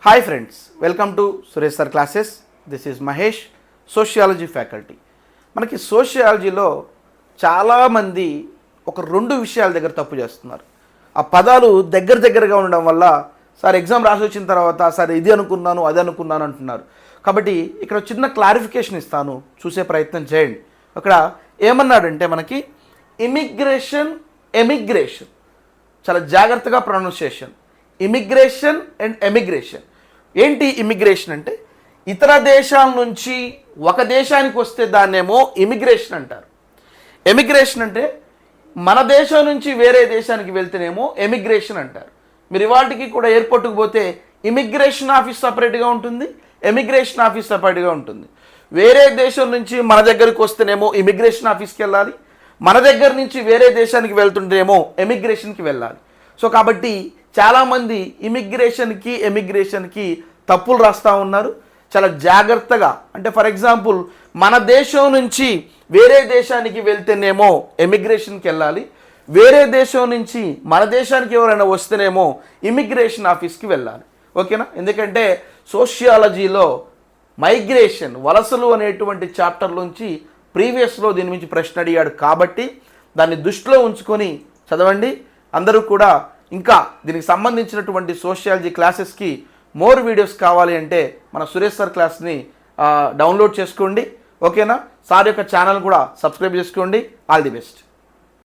Hi friends, welcome to Suresh sir classes. This is Mahesh, sociology faculty. మనకి సోషియాలజీలో చాలామంది ఒక రెండు విషయాల దగ్గర తప్పు చేస్తున్నారు. ఆ పదాలు దగ్గరగా ఉండడం వల్ల సార్ ఎగ్జామ్ రాసి వచ్చిన తర్వాత సార్ ఇది అనుకున్నాను అది అనుకున్నాను అంటున్నారు. కాబట్టి ఇక్కడ చిన్న క్లారిఫికేషన్ ఇస్తాను, చూసే ప్రయత్నం చేయండి. అక్కడ ఏమన్నాడంటే మనకి ఇమిగ్రేషన్, ఎమిగ్రేషన్, చాలా జాగ్రత్తగా ప్రొనౌన్సియేషన్. Immigration and emigration. ఏంటి ఇమిగ్రేషన్ అంటే ఇతర దేశాల నుంచి ఒక దేశానికి వస్తే దాన్నేమో ఇమిగ్రేషన్ అంటారు. ఎమిగ్రేషన్ అంటే మన దేశం నుంచి వేరే దేశానికి వెళ్తేనేమో ఎమిగ్రేషన్ అంటారు. మీరు ఇవాటికి కూడా ఎయిర్పోర్ట్కి పోతే ఇమిగ్రేషన్ ఆఫీస్ సపరేట్గా ఉంటుంది, ఎమిగ్రేషన్ ఆఫీస్ సపరేట్గా ఉంటుంది. వేరే దేశం నుంచి మన దగ్గరికి వస్తేనేమో ఇమిగ్రేషన్ ఆఫీస్కి వెళ్ళాలి, మన దగ్గర నుంచి వేరే దేశానికి వెళ్తుంటేనేమో ఎమిగ్రేషన్కి వెళ్ళాలి. సో కాబట్టి చాలామంది ఇమిగ్రేషన్కి ఎమిగ్రేషన్కి తప్పులు రాస్తూ ఉన్నారు. చాలా జాగ్రత్తగా, అంటే ఫర్ ఎగ్జాంపుల్ మన దేశం నుంచి వేరే దేశానికి వెళ్తేనేమో ఎమిగ్రేషన్కి వెళ్ళాలి, వేరే దేశం నుంచి మన దేశానికి ఎవరైనా వస్తేనేమో ఇమిగ్రేషన్ ఆఫీస్కి వెళ్ళాలి. ఓకేనా? ఎందుకంటే సోషియాలజీలో మైగ్రేషన్, వలసలు అనేటువంటి చాప్టర్లోంచి ప్రీవియస్లో దీని నుంచి ప్రశ్న అడిగాడు. కాబట్టి దాన్ని దృష్టిలో ఉంచుకొని చదవండి. అందరూ కూడా ఇంకా దీనికి సంబంధించినటువంటి సోషియాలజీ క్లాసెస్కి మోర్ వీడియోస్ కావాలి అంటే మన సురేష్ సార్ క్లాస్ని డౌన్లోడ్ చేసుకోండి. ఓకేనా? సార్ యొక్క ఛానల్ కూడా సబ్స్క్రైబ్ చేసుకోండి. All the best.